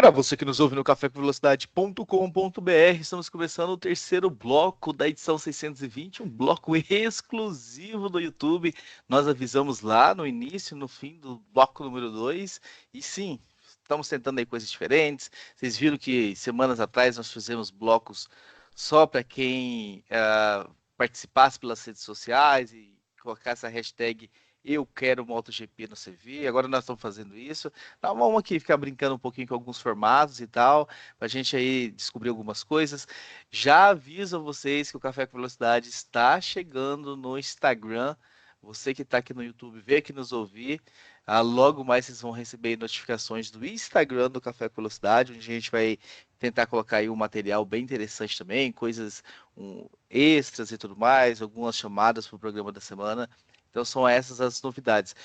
Para você que nos ouve no cafécomvelocidade.com.br, estamos começando o terceiro bloco da edição 620, um bloco exclusivo do YouTube. Nós avisamos lá no início, no fim do bloco número 2, e sim, estamos tentando aí coisas diferentes. Vocês viram que semanas atrás nós fizemos blocos só para quem participasse pelas redes sociais e colocasse essa hashtag Eu Quero MotoGP no CV. Agora nós estamos fazendo isso. Então, vamos aqui ficar brincando um pouquinho com alguns formatos e tal, para a gente aí descobrir algumas coisas. Já aviso a vocês que o Café com Velocidade está chegando no Instagram. Você que está aqui no YouTube, vê aqui nos ouvir. Logo mais vocês vão receber notificações do Instagram do Café com Velocidade, onde a gente vai tentar colocar aí um material bem interessante também, coisas extras e tudo mais, algumas chamadas para o programa da semana. Então são essas as novidades.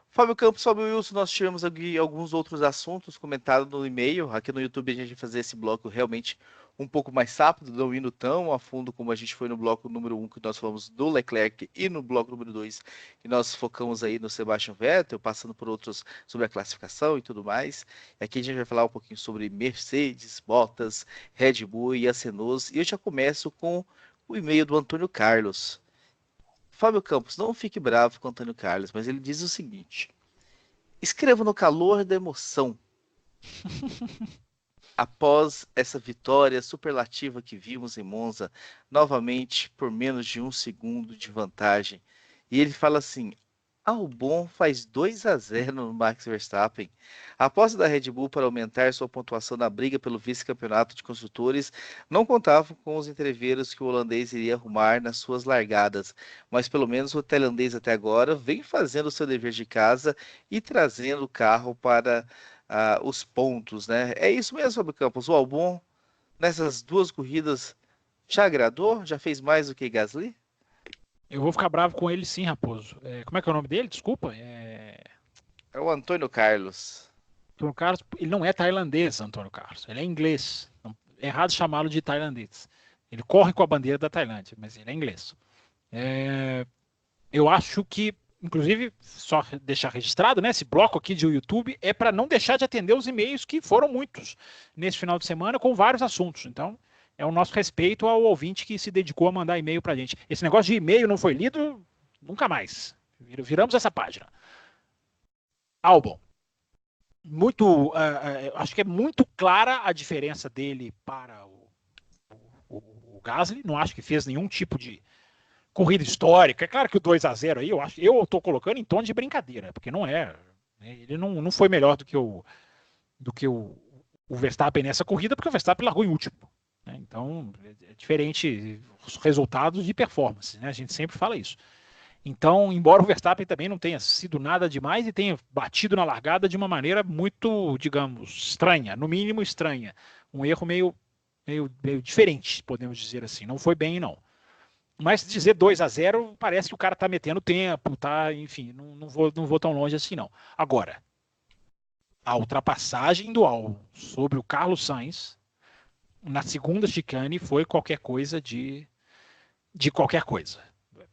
Fábio Campos, Fábio Wilson, nós tivemos aqui alguns outros assuntos comentados no e-mail. Aqui no YouTube a gente vai fazer esse bloco realmente um pouco mais rápido, não indo tão a fundo como a gente foi no bloco número 1, que nós falamos do Leclerc, e no bloco número 2, que nós focamos aí no Sebastian Vettel, passando por outros sobre a classificação e tudo mais. Aqui a gente vai falar um pouquinho sobre Mercedes, Bottas, Red Bull e Acenos. E eu já começo com o e-mail do Antônio Carlos. Fábio Campos, não fique bravo com Antônio Carlos, mas ele diz o seguinte: escrevo no calor da emoção. Após essa vitória superlativa que vimos em Monza, novamente por menos de 1 segundo de vantagem. E ele fala assim: Albon faz 2-0 no Max Verstappen. A aposta da Red Bull para aumentar sua pontuação na briga pelo vice-campeonato de construtores não contava com os entreveros que o holandês iria arrumar nas suas largadas, mas pelo menos o tailandês até agora vem fazendo o seu dever de casa e trazendo o carro para os pontos, né? É isso mesmo, Fábio Campos. O Albon, nessas duas corridas, já agradou? Já fez mais do que Gasly? Eu vou ficar bravo com ele sim, Raposo. Como é que é o nome dele? Desculpa. É o Antônio Carlos. Antônio Carlos, ele não é tailandês, Antônio Carlos. Ele é inglês. É errado chamá-lo de tailandês. Ele corre com a bandeira da Tailândia, mas ele é inglês. Eu acho que, inclusive, só deixar registrado, né? Esse bloco aqui de YouTube é para não deixar de atender os e-mails, que foram muitos nesse final de semana, com vários assuntos. Então, é o nosso respeito ao ouvinte que se dedicou a mandar e-mail para a gente. Esse negócio de e-mail não foi lido, nunca mais. Viramos essa página. Albon. Acho que é muito clara a diferença dele para o Gasly. Não acho que fez nenhum tipo de corrida histórica. É claro que o 2-0 aí, eu estou colocando em tom de brincadeira, porque não é. Ele não foi melhor do que o Verstappen nessa corrida, porque o Verstappen largou em último. Né? Então, é diferente os resultados de performance. Né? A gente sempre fala isso. Então, embora o Verstappen também não tenha sido nada demais e tenha batido na largada de uma maneira muito, digamos, estranha, no mínimo estranha. Um erro meio diferente, podemos dizer assim. Não foi bem, não. Mas dizer 2-0 parece que o cara tá metendo tempo, tá, enfim, não vou tão longe assim, não. Agora, a ultrapassagem do Albon sobre o Carlos Sainz na segunda chicane foi qualquer coisa de qualquer coisa.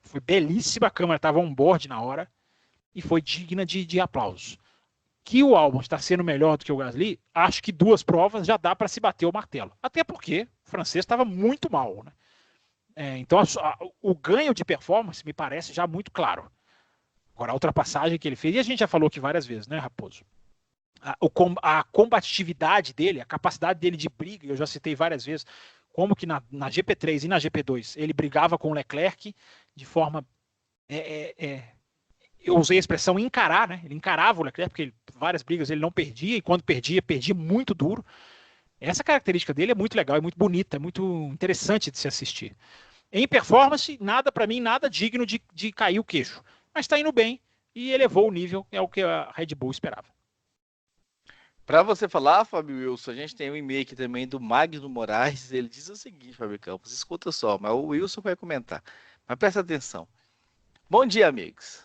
Foi belíssima, a câmera estava on board na hora e foi digna de aplausos. Que o Albon está sendo melhor do que o Gasly, acho que 2 provas já dá para se bater o martelo. Até porque o francês estava muito mal, né? Então, o ganho de performance me parece já muito claro. Agora, a ultrapassagem que ele fez, e a gente já falou aqui várias vezes, né, Raposo? A combatividade dele, a capacidade dele de briga, eu já citei várias vezes, como que na GP3 e na GP2 ele brigava com o Leclerc de forma. Eu usei a expressão encarar, né? Ele encarava o Leclerc, porque várias brigas ele não perdia, e quando perdia, perdia muito duro. Essa característica dele é muito legal, é muito bonita, é muito interessante de se assistir. Em performance, nada para mim, nada digno de cair o queixo. Mas está indo bem e elevou o nível, é o que a Red Bull esperava. Para você falar, Fábio Wilson, a gente tem um e-mail aqui também do Magno Moraes. Ele diz o seguinte, Fábio Campos, escuta só, mas o Wilson vai comentar. Mas presta atenção. Bom dia, amigos.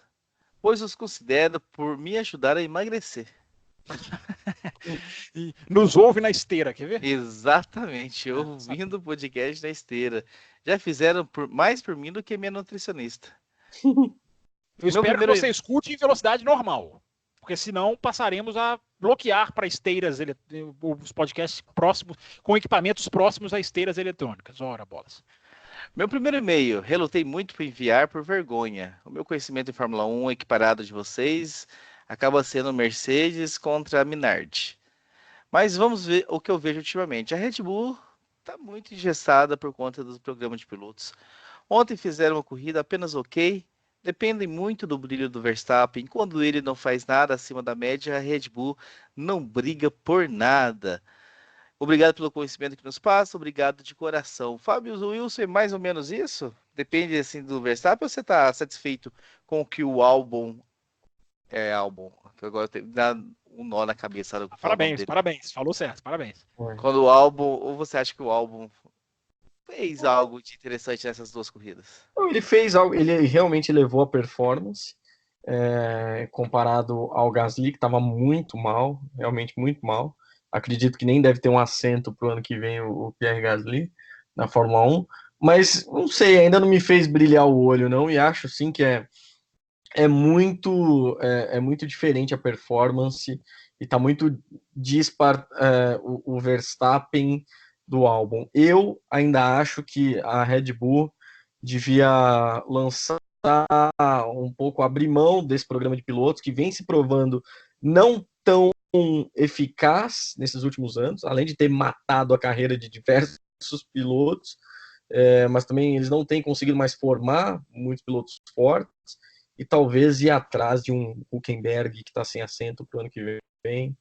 Pois os considero por me ajudar a emagrecer. E nos ouve na esteira, quer ver? Exatamente, ouvindo o podcast na esteira. Já fizeram mais por mim do que minha nutricionista. Eu espero que você escute em velocidade normal. porque senão passaremos a bloquear para esteiras, os podcasts próximos, com equipamentos próximos a esteiras eletrônicas. Ora, bolas. Meu primeiro e-mail, relutei muito para enviar por vergonha. O meu conhecimento em Fórmula 1 equiparado de vocês acaba sendo Mercedes contra a Minardi. Mas vamos ver o que eu vejo ultimamente. A Red Bull está muito engessada por conta do programa de pilotos. Ontem fizeram uma corrida apenas ok, dependem muito do brilho do Verstappen. Quando ele não faz nada acima da média, a Red Bull não briga por nada. Obrigado pelo conhecimento que nos passa, obrigado de coração. Fábio Wilson, é mais ou menos isso? Depende assim do Verstappen ou você está satisfeito com o que o álbum Agora dá um nó na cabeça. Parabéns, falou certo, parabéns. Quando o álbum, ou você acha que o álbum fez algo de interessante nessas duas corridas? Ele fez algo, ele realmente elevou a performance, comparado ao Gasly, que estava muito mal, realmente muito mal. Acredito que nem deve ter um assento para o ano que vem o Pierre Gasly na Fórmula 1, mas não sei, ainda não me fez brilhar o olho, não, e acho sim que é muito diferente a performance e está muito dispar o Verstappen do álbum. Eu ainda acho que a Red Bull devia lançar um pouco, abrir mão desse programa de pilotos que vem se provando não tão eficaz nesses últimos anos, além de ter matado a carreira de diversos pilotos, mas também eles não têm conseguido mais formar muitos pilotos fortes e talvez ir atrás de um Hülkenberg que está sem assento para o ano que vem.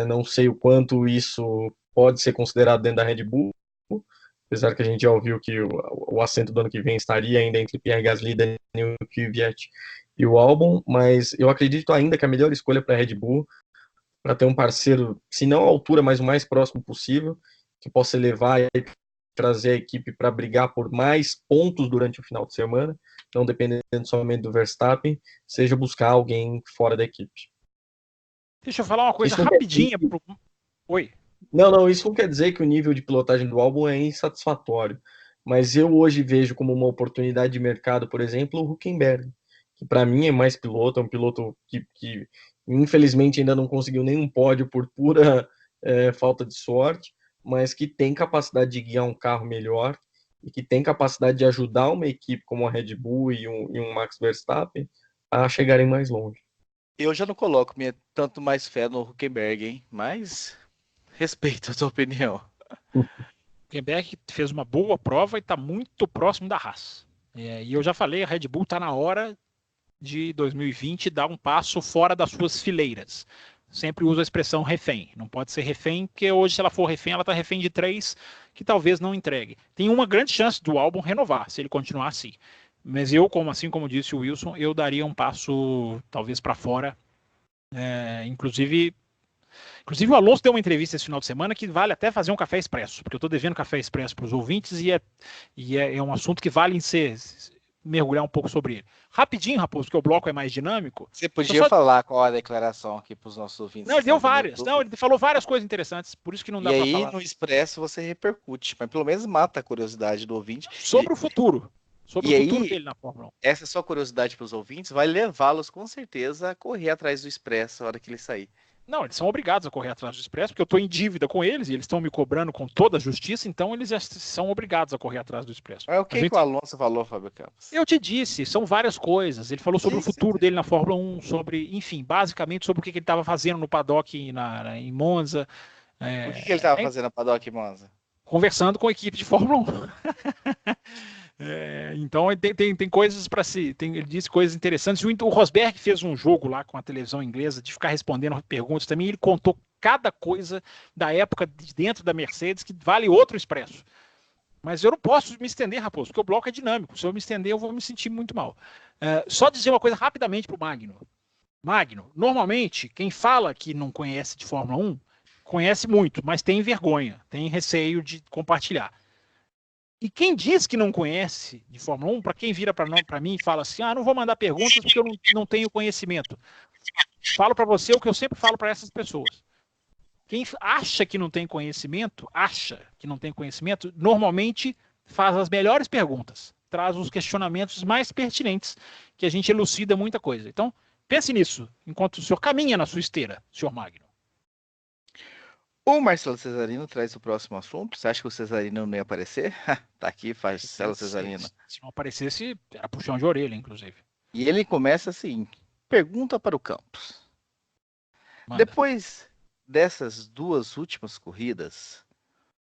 Não sei o quanto isso pode ser considerado dentro da Red Bull, apesar que a gente já ouviu que o assento do ano que vem estaria ainda entre Pierre Gasly, Daniel Kvyat e o Albon, mas eu acredito ainda que a melhor escolha para a Red Bull, para ter um parceiro, se não à altura, mas o mais próximo possível, que possa levar e trazer a equipe para brigar por mais pontos durante o final de semana, não dependendo somente do Verstappen, seja buscar alguém fora da equipe. Deixa eu falar uma coisa rapidinha. Oi. Não, isso não quer dizer que o nível de pilotagem do álbum é insatisfatório, mas eu hoje vejo como uma oportunidade de mercado, por exemplo, o Hülkenberg, que para mim é mais piloto, é um piloto que infelizmente ainda não conseguiu nenhum pódio por pura falta de sorte, mas que tem capacidade de guiar um carro melhor e que tem capacidade de ajudar uma equipe como a Red Bull e um Max Verstappen a chegarem mais longe. Eu já não coloco tanto mais fé no Hülkenberg, hein? Mas respeito a sua opinião. O Hülkenberg fez uma boa prova e está muito próximo da Haas. E eu já falei, a Red Bull está na hora de 2020 dar um passo fora das suas fileiras. Sempre uso a expressão refém. Não pode ser refém, porque hoje, se ela for refém, ela está refém de 3 que talvez não entregue. Tem uma grande chance do álbum renovar, se ele continuar assim. Mas eu, assim como disse o Wilson, eu daria um passo talvez para fora. Inclusive o Alonso deu uma entrevista esse final de semana que vale até fazer um café expresso, porque eu estou devendo café expresso para os ouvintes e é um assunto que vale em mergulhar um pouco sobre ele. Rapidinho, Raposo, porque o bloco é mais dinâmico. Você podia falar qual a declaração aqui para os nossos ouvintes? Não, ele deu várias. Não, ele falou várias coisas interessantes, por isso que não dá para falar. E aí, no Expresso, você repercute, mas pelo menos mata a curiosidade do ouvinte. Sobre o futuro. Sobre o futuro dele na Fórmula 1. Essa sua curiosidade para os ouvintes vai levá-los, com certeza, a correr atrás do Expresso na hora que ele sair. Não, eles são obrigados a correr atrás do Expresso, porque eu estou em dívida com eles e eles estão me cobrando com toda a justiça, então eles já são obrigados a correr atrás do Expresso. Mas o que o Alonso falou, Fábio Campos? Eu te disse, são várias coisas. Ele falou sobre o futuro dele na Fórmula 1, basicamente sobre o que ele estava fazendo no paddock em Monza. O que ele estava fazendo no paddock em Monza? Conversando com a equipe de Fórmula 1. Então tem coisas para si, ele disse coisas interessantes. O Rosberg fez um jogo lá com a televisão inglesa de ficar respondendo perguntas também. Ele contou cada coisa da época de dentro da Mercedes que vale outro Expresso. Mas eu não posso me estender, Raposo, porque o bloco é dinâmico. Se eu me estender, eu vou me sentir muito mal. Só dizer uma coisa rapidamente para o Magno. Magno, normalmente, quem fala que não conhece de Fórmula 1, conhece muito, mas tem vergonha, tem receio de compartilhar. E quem diz que não conhece de Fórmula 1, para quem vira para mim e fala assim, não vou mandar perguntas porque eu não tenho conhecimento. Falo para você o que eu sempre falo para essas pessoas. Quem acha que não tem conhecimento, normalmente faz as melhores perguntas, traz os questionamentos mais pertinentes, que a gente elucida muita coisa. Então, Pense nisso, enquanto o senhor caminha na sua esteira, senhor Magno. O Marcelo Cesarino traz o próximo assunto. Você acha que o Cesarino não ia aparecer? Tá aqui, Marcelo Cesarino. Se não aparecesse, era puxão de orelha, inclusive. E ele começa assim: pergunta para o Campos. Manda. Depois dessas duas últimas corridas,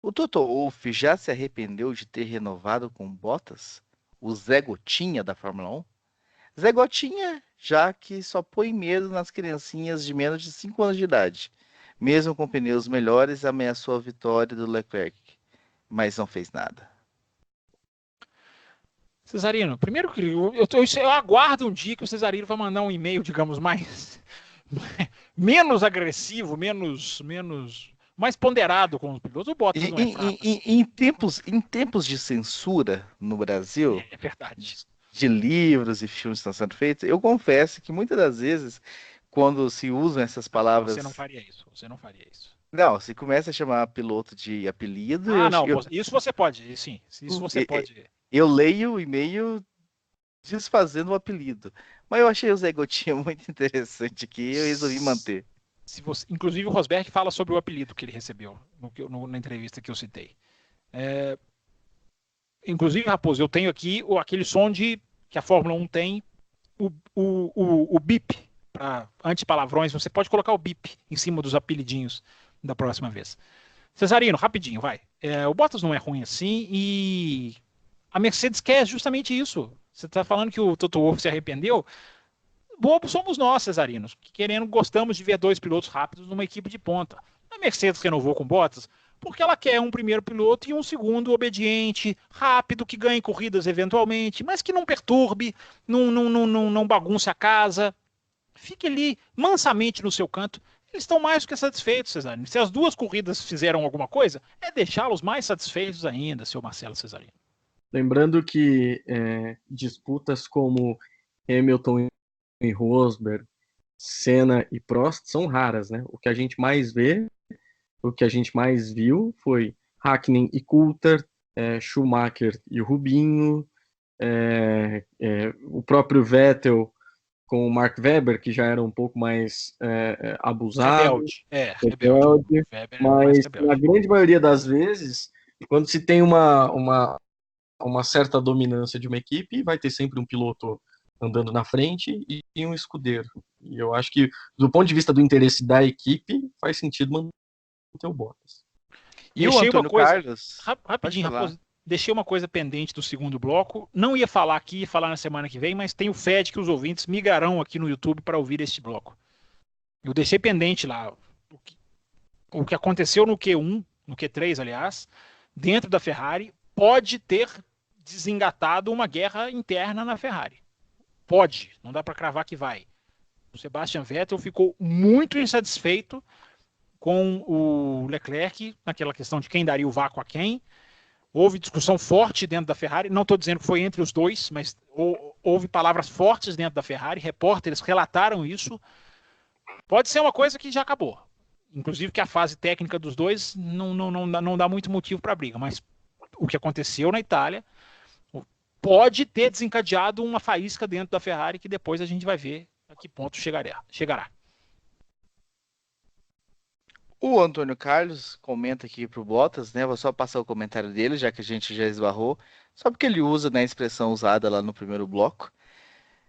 o Toto Wolff já se arrependeu de ter renovado com Bottas, o Zé Gotinha da Fórmula 1? Zé Gotinha, já que só põe medo nas criancinhas de menos de 5 anos de idade. Mesmo com pneus melhores, ameaçou a vitória do Leclerc, mas não fez nada. Cesarino, primeiro que eu aguardo um dia que o Cesarino vai mandar um e-mail, digamos, menos agressivo, mais ponderado com os pilotos. O Bottas não é fraco. Em tempos de censura no Brasil, É verdade. de livros e filmes que estão sendo feitos, eu confesso que muitas das vezes, quando se usam essas palavras... Você não faria isso. Não, se começa a chamar piloto de apelido... Isso você pode, sim. Isso você pode. Eu leio o e-mail desfazendo o apelido. Mas eu achei o Zé Gotinha muito interessante aqui e eu resolvi manter. Inclusive o Rosberg fala sobre o apelido que ele recebeu na entrevista que eu citei. Inclusive, Raposo, eu tenho aqui aquele som que a Fórmula 1 tem, o bip, para antipalavrões. Você pode colocar o bip em cima dos apelidinhos da próxima vez. Cesarino, rapidinho, vai. O Bottas não é ruim assim e a Mercedes quer justamente isso. Você está falando que o Toto Wolff se arrependeu? Bobos somos nós, Cesarinos, que gostamos de ver dois pilotos rápidos numa equipe de ponta. A Mercedes renovou com Bottas porque ela quer um primeiro piloto e um segundo obediente, rápido, que ganhe corridas eventualmente, mas que não perturbe, não bagunce a casa. Fique ali mansamente no seu canto. Eles estão mais do que satisfeitos, Cesarino. Se as duas corridas fizeram alguma coisa, é deixá-los mais satisfeitos ainda, seu Marcelo Cesarino. Lembrando que disputas como Hamilton e Rosberg, Senna e Prost são raras, né? O que a gente mais vê, o que a gente mais viu foi Hakkinen e Coulthard, Schumacher e Rubinho, o próprio Vettel com o Mark Webber, que já era um pouco mais abusado. Rebelde. Mas na grande maioria das vezes, quando se tem uma certa dominância de uma equipe, vai ter sempre um piloto andando na frente e um escudeiro. E eu acho que, do ponto de vista do interesse da equipe, faz sentido manter o Bottas. E o Antônio Carlos... Rapidinho, Raposo, deixei uma coisa pendente do segundo bloco. Não ia falar aqui, ia falar na semana que vem, mas tem o FED que os ouvintes migrarão aqui no YouTube para ouvir este bloco. Eu deixei pendente lá o que aconteceu no Q1, no Q3, aliás, dentro da Ferrari, pode ter desengatado uma guerra interna na Ferrari. Pode, não dá para cravar que vai. O Sebastian Vettel ficou muito insatisfeito com o Leclerc naquela questão de quem daria o vácuo a quem. Houve discussão forte dentro da Ferrari, não estou dizendo que foi entre os dois, mas houve palavras fortes dentro da Ferrari, repórteres relataram isso. Pode ser uma coisa que já acabou. Inclusive que a fase técnica dos dois não dá muito motivo para briga, mas o que aconteceu na Itália pode ter desencadeado uma faísca dentro da Ferrari que depois a gente vai ver a que ponto chegará. O Antônio Carlos comenta aqui pro Bottas, né? Vou só passar o comentário dele, já que a gente já esbarrou, só porque ele usa, né, a expressão usada lá no primeiro bloco.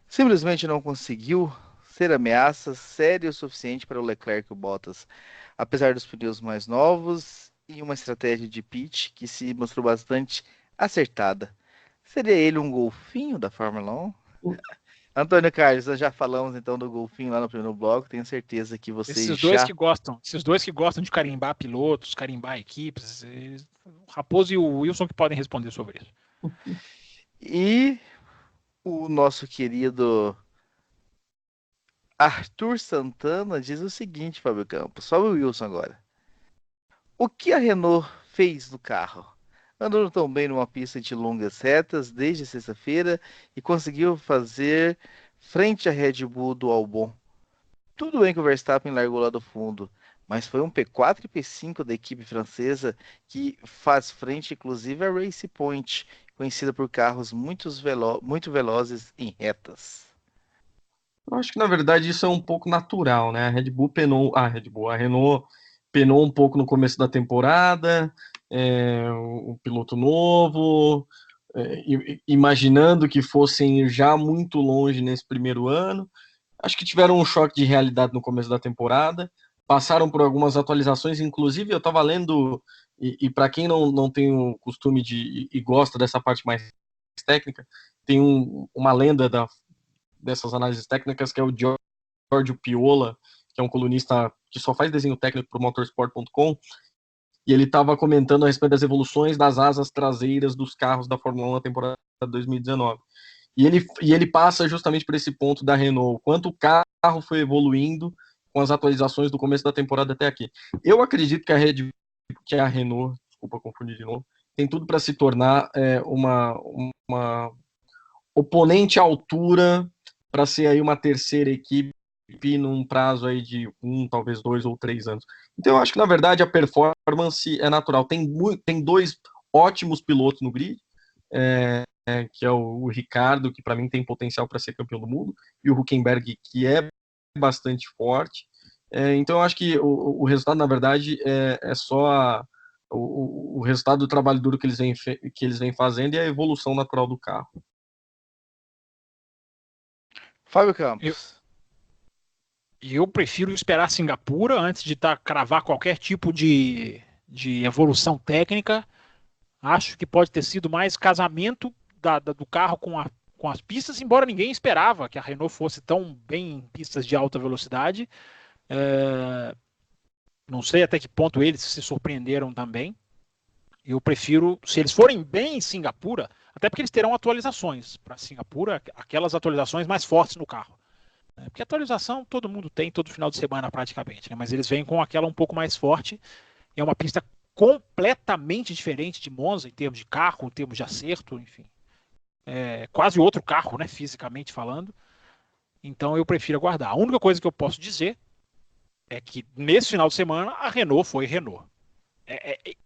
Simplesmente não conseguiu ser ameaça séria o suficiente para o Leclerc e o Bottas, apesar dos pneus mais novos e uma estratégia de pit que se mostrou bastante acertada. Seria ele um golfinho da Fórmula 1? Antônio Carlos, nós já falamos então do golfinho lá no primeiro bloco, tenho certeza que vocês esses dois que gostam de carimbar pilotos, carimbar equipes, o Raposo e o Wilson que podem responder sobre isso. E o nosso querido Arthur Santana diz o seguinte, Fábio Campos, só o Wilson agora. O que a Renault fez no carro? Andou tão bem numa pista de longas retas desde sexta-feira e conseguiu fazer frente à Red Bull do Albon. Tudo bem que o Verstappen largou lá do fundo, mas foi um P4 e P5 da equipe francesa que faz frente inclusive à Race Point, conhecida por carros muito velozes em retas. Eu acho que na verdade isso é um pouco natural, né? A Renault penou um pouco no começo da temporada, o piloto novo, imaginando que fossem já muito longe nesse primeiro ano. Acho que tiveram um choque de realidade no começo da temporada, passaram por algumas atualizações, inclusive eu estava lendo, e para quem não tem o costume e gosta dessa parte mais técnica, tem uma lenda dessas análises técnicas que é o Giorgio Piola, que é um colunista que só faz desenho técnico para o motorsport.com, e ele estava comentando a respeito das evoluções das asas traseiras dos carros da Fórmula 1 na temporada 2019. E ele passa justamente por esse ponto da Renault, quanto o carro foi evoluindo com as atualizações do começo da temporada até aqui. Eu acredito que a Renault, desculpa confundir de novo, tem tudo para se tornar uma oponente à altura para ser aí uma terceira equipe num prazo aí de talvez 2 ou 3 anos. Então eu acho que na verdade a performance é natural. Tem dois ótimos pilotos no grid, que é o Ricardo, que para mim tem potencial para ser campeão do mundo, e o Hülkenberg, que é bastante forte. Então eu acho que o resultado, na verdade, é só o resultado do trabalho duro que eles vêm fazendo e a evolução natural do carro. Fábio Eu, Campos. eu prefiro esperar Singapura antes de cravar qualquer tipo de evolução técnica. Acho que pode ter sido mais casamento do carro com as pistas, embora ninguém esperava que a Renault fosse tão bem em pistas de alta velocidade. Não sei até que ponto eles se surpreenderam também. Eu prefiro, se eles forem bem em Singapura, até porque eles terão atualizações para Singapura, aquelas atualizações mais fortes no carro. Porque atualização todo mundo tem todo final de semana praticamente, né? Mas eles vêm com aquela um pouco mais forte. É uma pista completamente diferente de Monza em termos de carro, em termos de acerto, enfim. É quase outro carro, né, fisicamente falando. Então eu prefiro aguardar. A única coisa que eu posso dizer é que nesse final de semana a Renault foi Renault.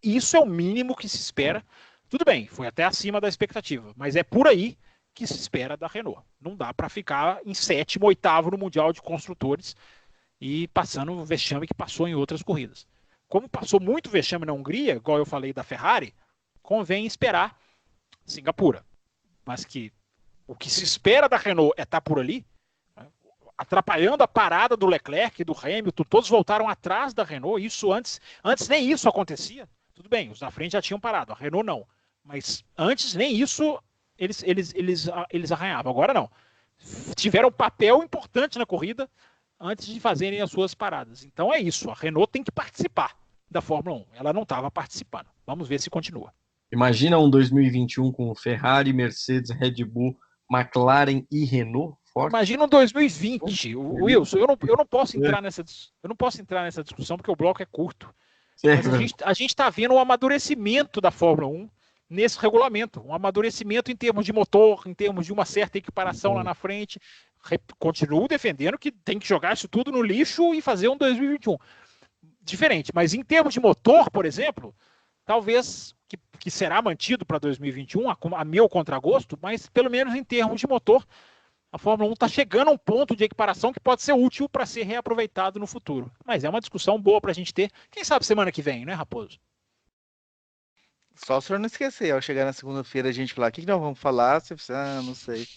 Isso é o mínimo que se espera. Tudo bem, foi até acima da expectativa, mas é por aí que se espera da Renault. Não dá para ficar em sétimo, oitavo no Mundial de Construtores e passando o vexame que passou em outras corridas. Como passou muito vexame na Hungria, igual eu falei da Ferrari, convém esperar Singapura. Mas que o que se espera da Renault é estar por ali, atrapalhando a parada do Leclerc, do Hamilton, todos voltaram atrás da Renault, isso antes nem isso acontecia. Tudo bem, os da frente já tinham parado, a Renault não. Mas antes nem isso eles arranhavam. Agora não. Tiveram um papel importante na corrida antes de fazerem as suas paradas. Então é isso, a Renault tem que participar da Fórmula 1. Ela não estava participando. Vamos ver se continua. Imagina um 2021 com Ferrari, Mercedes, Red Bull, McLaren e Renault forte. Imagina um 2020, Wilson. Eu não posso entrar nessa discussão porque o bloco é curto. Mas a gente está vendo um amadurecimento da Fórmula 1 nesse regulamento, um amadurecimento em termos de motor, em termos de uma certa equiparação lá na frente. Continuo defendendo que tem que jogar isso tudo no lixo e fazer um 2021 diferente. Mas em termos de motor, por exemplo, talvez que será mantido para 2021, a meu contragosto, mas pelo menos em termos de motor, a Fórmula 1 está chegando a um ponto de equiparação que pode ser útil para ser reaproveitado no futuro. Mas é uma discussão boa para a gente ter. Quem sabe semana que vem, né, Raposo? Só o senhor não esquecer, ao chegar na segunda-feira a gente falar, o que nós vamos falar? Você fala, não sei.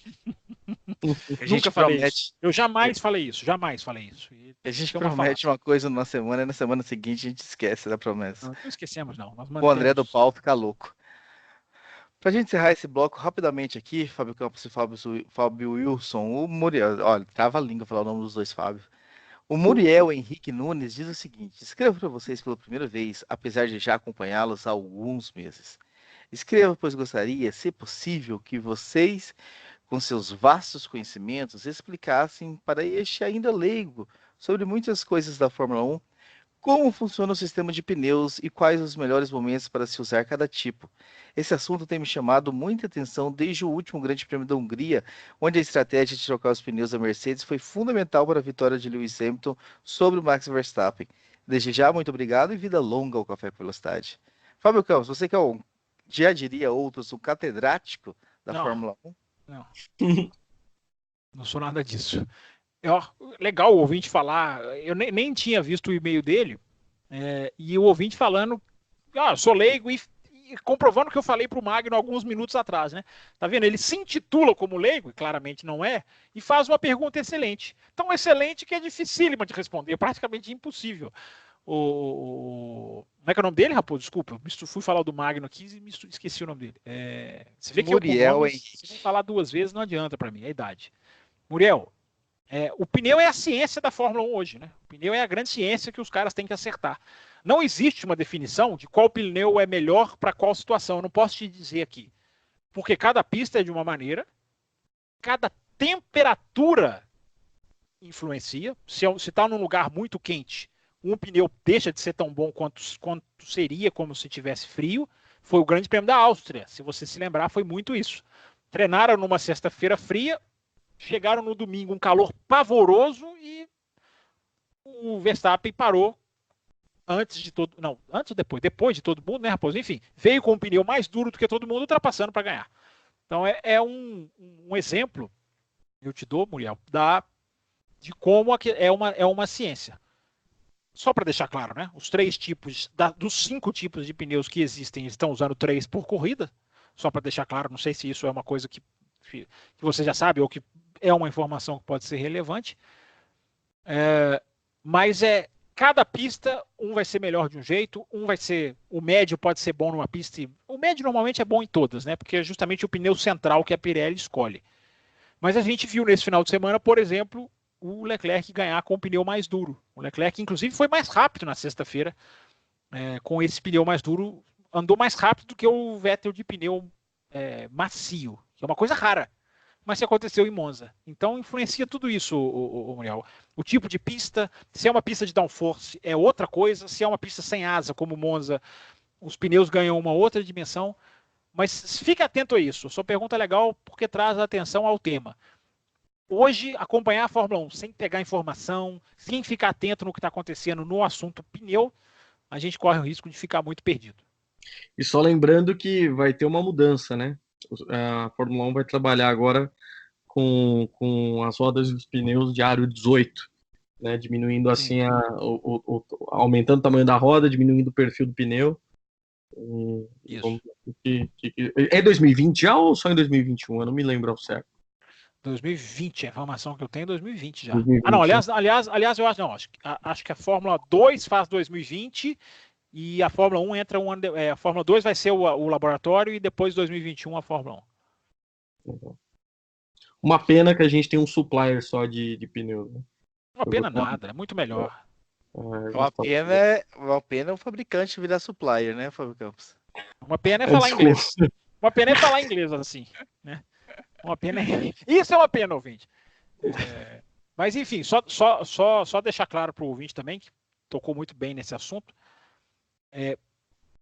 A gente Nunca falei promete. isso. Eu jamais falei isso. A gente promete uma coisa numa semana e na semana seguinte a gente esquece da promessa. Não esquecemos, não. O André do Pau fica louco. Pra gente encerrar esse bloco rapidamente aqui, Fábio Campos e Fábio Wilson, o Muriel, olha, trava a língua falar o nome dos dois Fábio. O Muriel Henrique Nunes diz o seguinte: escrevo para vocês pela primeira vez, apesar de já acompanhá-los há alguns meses. Escrevo, pois gostaria, se possível, que vocês, com seus vastos conhecimentos, explicassem para este ainda leigo sobre muitas coisas da Fórmula 1 como funciona o sistema de pneus e quais os melhores momentos para se usar cada tipo. Esse assunto tem me chamado muita atenção desde o último Grande Prêmio da Hungria, onde a estratégia de trocar os pneus da Mercedes foi fundamental para a vitória de Lewis Hamilton sobre o Max Verstappen. Desde já, muito obrigado e vida longa ao Café com Velocidade. Fábio Campos, você que é já diria outros, um catedrático da Fórmula 1? Não. Não sou nada disso. Ó, legal o ouvinte falar. Eu nem tinha visto o e-mail dele, e o ouvinte falando, sou leigo e comprovando o que eu falei para o Magno alguns minutos atrás, né? Tá vendo? Ele se intitula como leigo, e claramente não é, e faz uma pergunta excelente. Tão excelente que é dificílima de responder, praticamente impossível. Como é que é o nome dele, Raposo? Desculpa, fui falar do Magno aqui e esqueci o nome dele. Você vê que eu com nomes, se não falar duas vezes, não adianta para mim, é a idade. Muriel, o pneu é a ciência da Fórmula 1 hoje, né? O pneu é a grande ciência que os caras têm que acertar. Não existe uma definição de qual pneu é melhor para qual situação. Eu não posso te dizer aqui. Porque cada pista é de uma maneira, cada temperatura influencia. Se está num lugar muito quente, um pneu deixa de ser tão bom quanto seria como se tivesse frio. Foi o Grande Prêmio da Áustria. Se você se lembrar, foi muito isso. Treinaram numa sexta-feira fria, chegaram no domingo um calor pavoroso e o Verstappen parou antes de todo, não, antes ou depois de todo mundo, né, Raposo? Enfim, veio com um pneu mais duro do que todo mundo, ultrapassando para ganhar. Então é um exemplo, eu te dou, Muriel, de como é uma ciência. Só para deixar claro, né? Os 3 tipos, dos 5 tipos de pneus que existem, estão usando 3 por corrida. Só para deixar claro, não sei se isso é uma coisa que você já sabe ou que é uma informação que pode ser relevante. Mas cada pista, um vai ser melhor de um jeito, o médio pode ser bom numa pista, o médio normalmente é bom em todas, né? Porque é justamente o pneu central que a Pirelli escolhe. Mas a gente viu nesse final de semana, por exemplo, o Leclerc ganhar com o pneu mais duro. O Leclerc, inclusive, foi mais rápido na sexta-feira com esse pneu mais duro, andou mais rápido do que o Vettel de pneu macio, que é uma coisa rara. Mas se aconteceu em Monza. Então influencia tudo isso, Muriel. O tipo de pista, se é uma pista de downforce, é outra coisa. Se é uma pista sem asa, como Monza, os pneus ganham uma outra dimensão. Mas fique atento a isso. Sua pergunta é legal porque traz atenção ao tema. Hoje, acompanhar a Fórmula 1 sem pegar informação, sem ficar atento no que está acontecendo no assunto pneu, a gente corre o risco de ficar muito perdido. E só lembrando que vai ter uma mudança, né? A Fórmula 1 vai trabalhar agora com as rodas e os pneus de aro 18, né? Diminuindo assim, aumentando o tamanho da roda, diminuindo o perfil do pneu. Isso. É 2020 já ou só em 2021? Eu não me lembro ao certo. 2020, a informação que eu tenho é 2020 já. 2020, não, aliás, eu acho, não, acho que a Fórmula 2 faz 2020 e a Fórmula 1 entra um ano, a Fórmula 2 vai ser o laboratório e depois de 2021 a Fórmula 1. Uma pena que a gente tem um supplier só de pneus. Né? Uma pena nada, é muito melhor. Uma pena o fabricante virar supplier, né, Fábio Campos? Uma pena é falar inglês. Uma pena é falar inglês assim, né? Uma pena Isso é uma pena, ouvinte. Mas, enfim, só deixar claro para o ouvinte também, que tocou muito bem nesse assunto,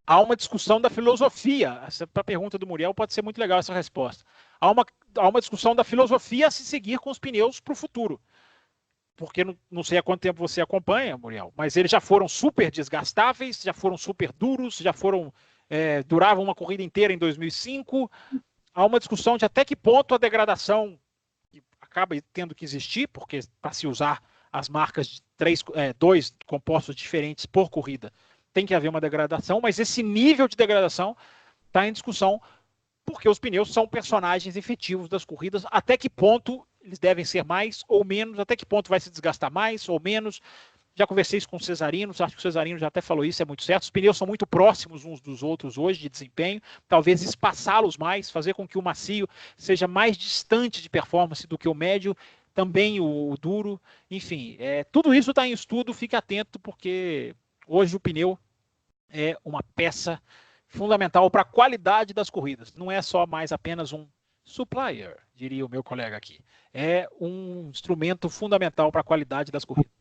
há uma discussão da filosofia. Para a pergunta do Muriel, pode ser muito legal essa resposta. Há uma discussão da filosofia a se seguir com os pneus para o futuro. Porque não sei há quanto tempo você acompanha, Muriel, mas eles já foram super desgastáveis, já foram super duros, já foram duravam uma corrida inteira em 2005. Há uma discussão de até que ponto a degradação acaba tendo que existir, porque para se usar as marcas de 2 compostos diferentes por corrida, tem que haver uma degradação, mas esse nível de degradação está em discussão porque os pneus são personagens efetivos das corridas, até que ponto eles devem ser mais ou menos, até que ponto vai se desgastar mais ou menos. Já conversei isso com o Cesarino, acho que o Cesarino já até falou isso, é muito certo. Os pneus são muito próximos uns dos outros hoje de desempenho, talvez espaçá-los mais, fazer com que o macio seja mais distante de performance do que o médio, também o duro, enfim, tudo isso está em estudo, fique atento, porque hoje o pneu é uma peça fundamental para a qualidade das corridas, não é só mais apenas um supplier, diria o meu colega aqui, é um instrumento fundamental para a qualidade das corridas.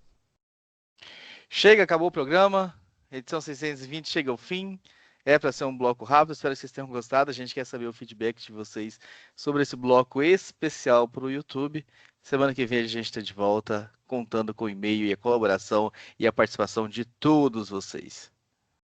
Chega, acabou o programa. Edição 620 chega ao fim. É para ser um bloco rápido. Espero que vocês tenham gostado. A gente quer saber o feedback de vocês sobre esse bloco especial para o YouTube. Semana que vem a gente está de volta, contando com o e-mail e a colaboração e a participação de todos vocês.